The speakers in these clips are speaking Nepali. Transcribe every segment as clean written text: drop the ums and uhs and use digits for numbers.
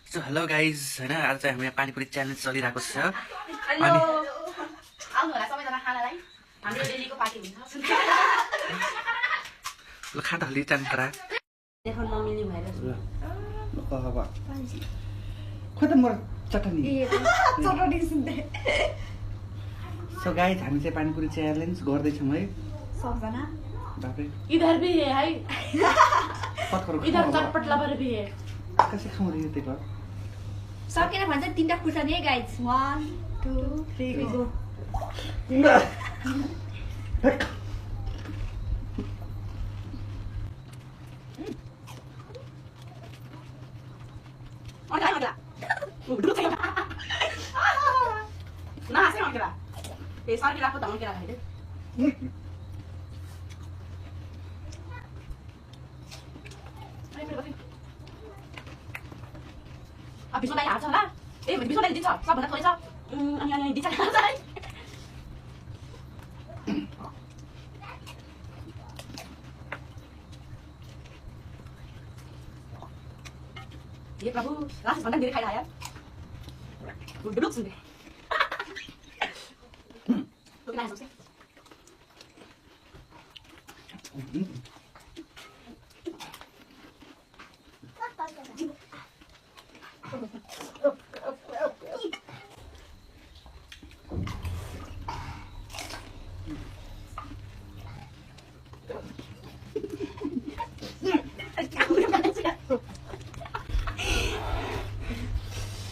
सो हेलो गाइज होइन आज चाहिँ हामी पानीपुरी च्यालेन्ज चलिरहेको छ हेलो आउनु होला सबैजना खानालाई हाम्रो डेलीको पार्टी हुन्छ ल खा त अलि चान्त्रा देखाउन नमिल्ने भएर खोइ त म चटनी चटनी सुन्दै सो गाइज हामी चाहिँ पानीपुरी च्यालेन्ज गर्दैछौँ है सबजना बापरे इधर भी है हाय पत्करको इधर चटपट लबर भी है कसै खाउँ रे त्यही भयो सकेर भन्छ तीनटा खुर्सानी है गाइज 1 2 3 गो बिस्वालाई हाल्छ होला ए बिस्वालाई दिन्छ सबभन्दा थोरै छ अनि दिन्छ है हे प्रभु रास भन्दा धेरै खाइरहा यार डुडुक सुन्दै तो किन आइसक्छ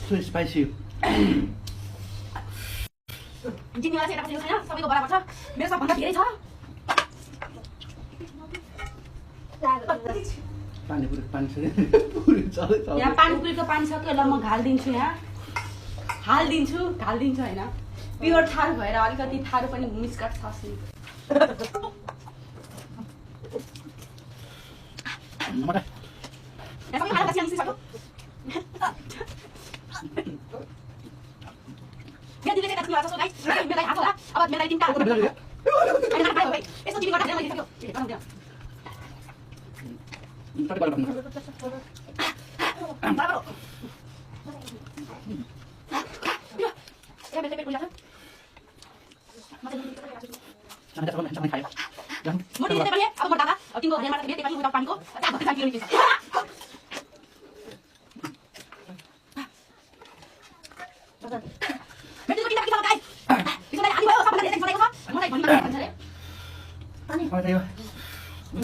So spicy. जिन्नीवाला चाहिँ एउटा छैन सबैको बराबर छ मेरो सबभन्दा धेरै छ पानीपुरी पानी छ पुरी चले चले यहाँ पानीपुरीको पानी छ कि ल म घालिदिन्छु यहाँ हालिदिन्छु हैन प्योर थारू भएर अलिकति थारू पनि मिस्कट छ मटा यहाँ सबै खाना पछि सक्यो यहाँ दिले चाहिँ कति छ गाइस मेरो हात होला अब मेरो तीनटा हैन हैन भाइ यसो तिमी गर्दा मैले सक्यो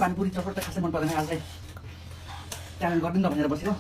पानीपुरी चटपट खासै मन पर्दैन आज चाहिँ च्यालेन्ज गरिदिनु त भनेर बसेको